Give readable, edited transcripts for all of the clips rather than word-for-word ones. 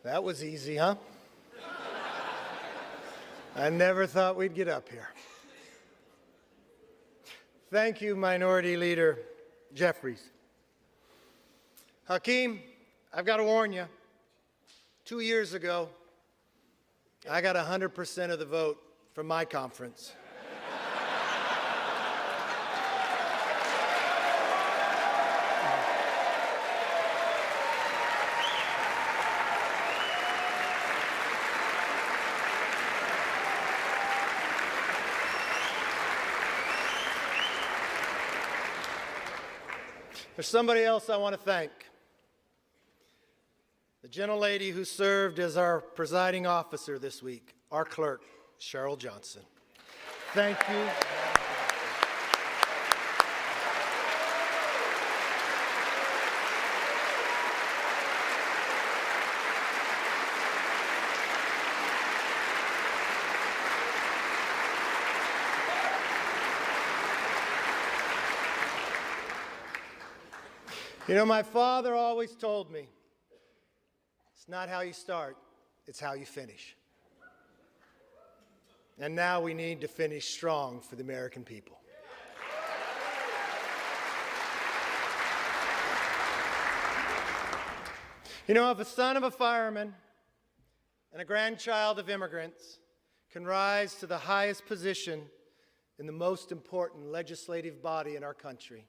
That was easy, huh? I never thought we'd get up here. Thank you, Minority Leader Jeffries. Hakeem, I've got to warn you, 2 years ago, I got 100% of the vote from my conference. There's somebody else I want to thank. The gentlelady who served as our presiding officer this week, our clerk, Cheryl Johnson. Thank you. You know, my father always told me, it's not how you start, it's how you finish. And now we need to finish strong for the American people. You know, if a son of a fireman and a grandchild of immigrants can rise to the highest position in the most important legislative body in our country,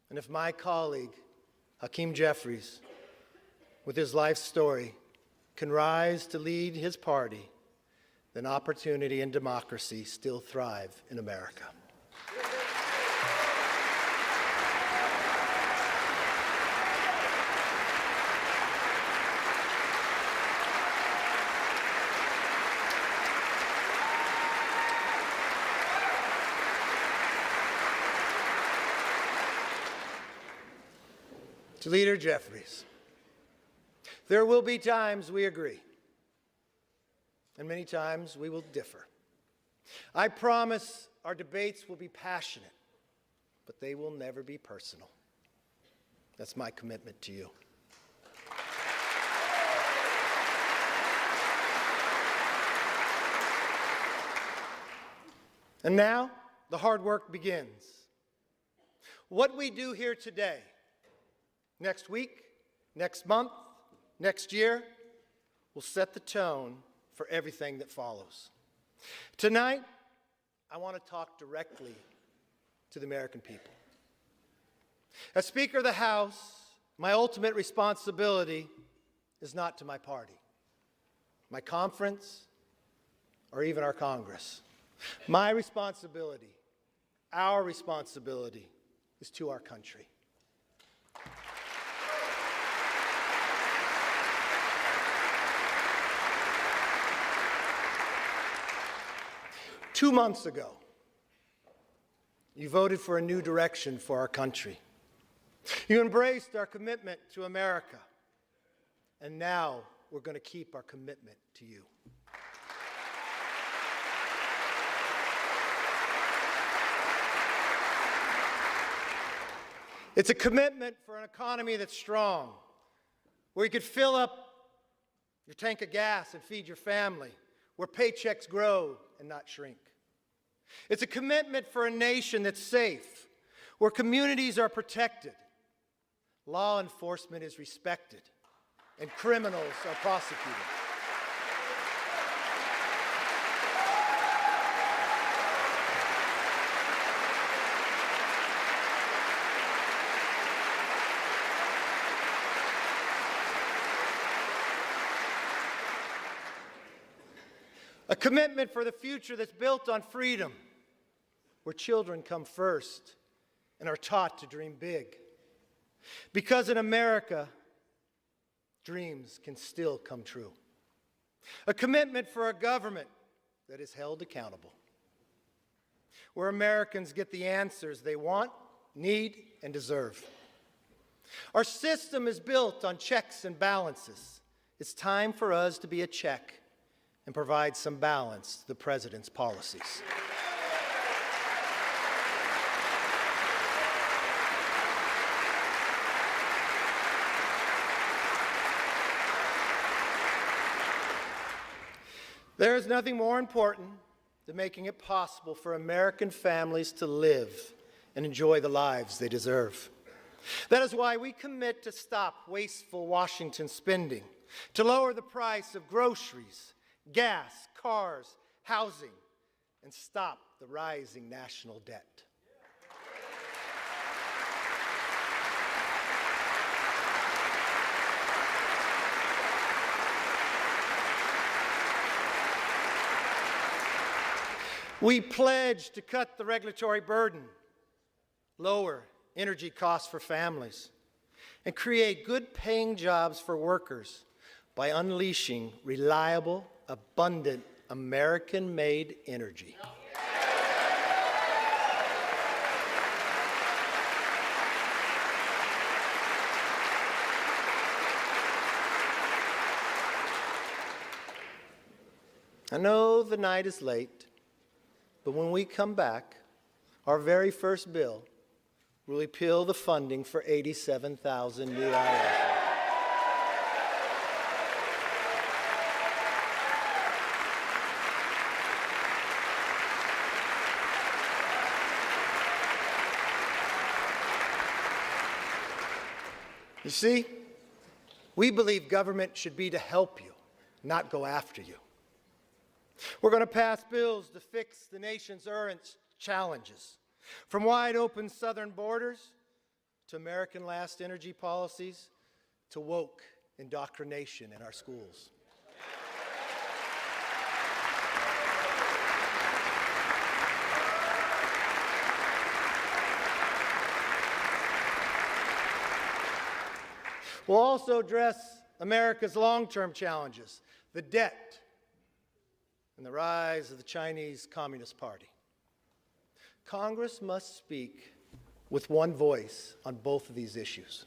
and if my colleague, Hakeem Jeffries, with his life story, can rise to lead his party, then opportunity and democracy still thrive in America. To Leader Jeffries, there will be times we agree, and many times we will differ. I promise our debates will be passionate, but they will never be personal. That's my commitment to you. And now, the hard work begins. What we do here today, next week, next month, next year, will set the tone for everything that follows. Tonight, I want to talk directly to the American people. As Speaker of the House, my ultimate responsibility is not to my party, my conference, or even our Congress. My responsibility, our responsibility, is to our country. Two months ago, you voted for a new direction for our country. You embraced our commitment to America, and now we're going to keep our commitment to you. It's a commitment for an economy that's strong, where you could fill up your tank of gas and feed your family, where paychecks grow and not shrink. It's a commitment for a nation that's safe, where communities are protected, law enforcement is respected, and criminals are prosecuted. A commitment for the future that's built on freedom, where children come first and are taught to dream big. Because in America, dreams can still come true. A commitment for a government that is held accountable, where Americans get the answers they want, need, and deserve. Our system is built on checks and balances. It's time for us to be a check and provide some balance to the President's policies. There is nothing more important than making it possible for American families to live and enjoy the lives they deserve. That is why we commit to stop wasteful Washington spending, to lower the price of groceries, gas, cars, housing, and stop the rising national debt. We pledge to cut the regulatory burden, lower energy costs for families, and create good-paying jobs for workers by unleashing reliable, abundant, American-made energy. I know the night is late, but when we come back, our very first bill will repeal the funding for 87,000 new IRs. You see, we believe government should be to help you, not go after you. We're going to pass bills to fix the nation's current challenges, from wide open southern borders to American last energy policies to woke indoctrination in our schools. We'll also address America's long-term challenges, the debt, and the rise of the Chinese Communist Party. Congress must speak with one voice on both of these issues.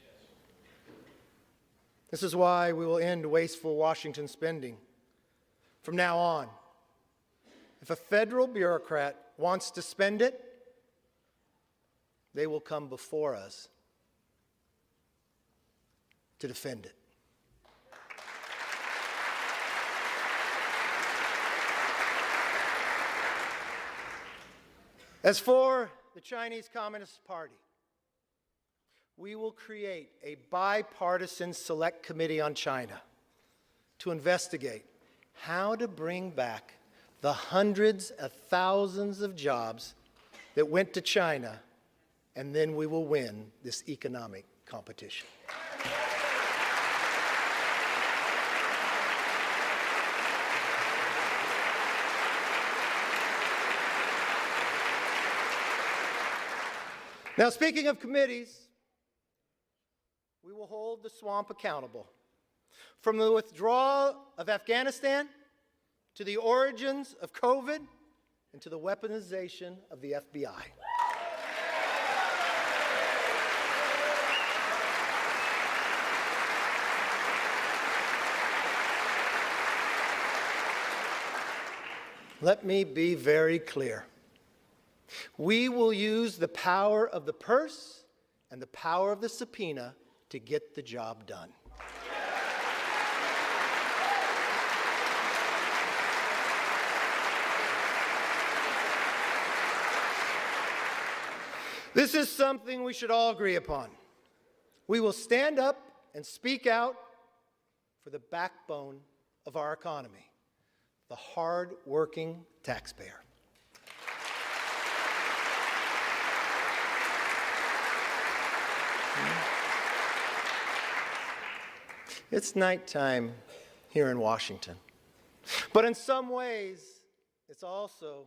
This is why we will end wasteful Washington spending. From now on, if a federal bureaucrat wants to spend it, they will come before us to defend it. As for the Chinese Communist Party, we will create a bipartisan select committee on China to investigate how to bring back the hundreds of thousands of jobs that went to China, and then we will win this economic competition. Now, speaking of committees, we will hold the swamp accountable. From the withdrawal of Afghanistan to the origins of COVID and to the weaponization of the FBI. Let me be very clear. We will use the power of the purse and the power of the subpoena to get the job done. This is something we should all agree upon. We will stand up and speak out for the backbone of our economy, the hard-working taxpayer. It's nighttime here in Washington, but in some ways, it's also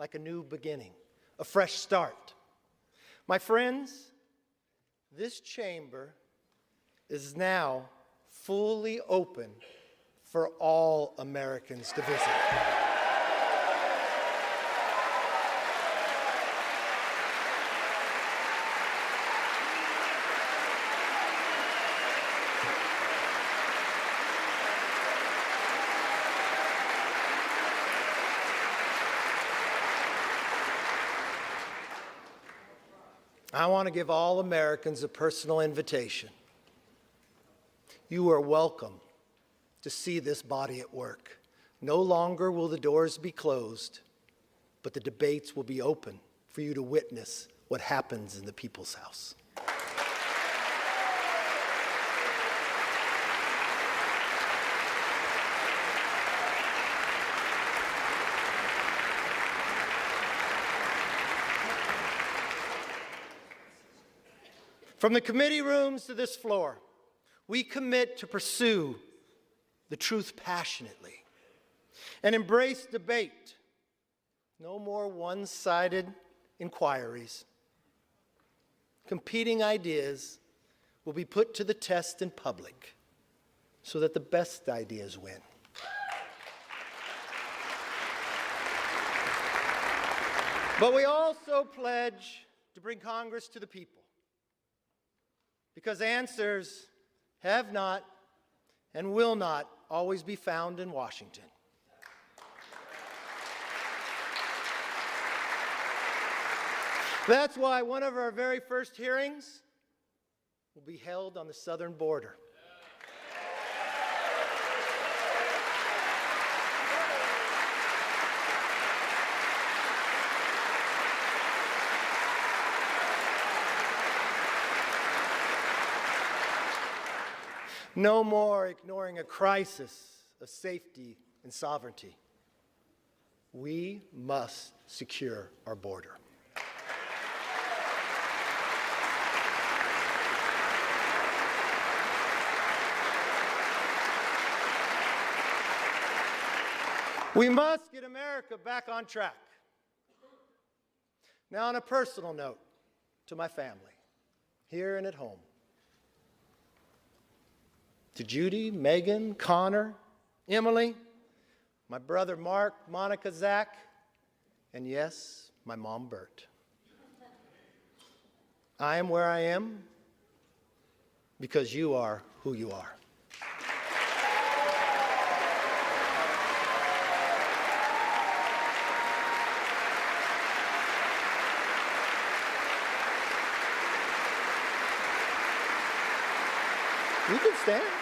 like a new beginning, a fresh start. My friends, this chamber is now fully open for all Americans to visit. I want to give all Americans a personal invitation. You are welcome to see this body at work. No longer will the doors be closed, but the debates will be open for you to witness what happens in the People's House. From the committee rooms to this floor, we commit to pursue the truth passionately and embrace debate. No more one-sided inquiries. Competing ideas will be put to the test in public so that the best ideas win. But we also pledge to bring Congress to the people, because answers have not and will not always be found in Washington. That's why one of our very first hearings will be held on the southern border. No more ignoring a crisis of safety and sovereignty. We must secure our border. We must get America back on track. Now, on a personal note, to my family, here and at home, to Judy, Megan, Connor, Emily, my brother Mark, Monica, Zach, and yes, my mom, Bert. I am where I am because you are who you are. You can stand.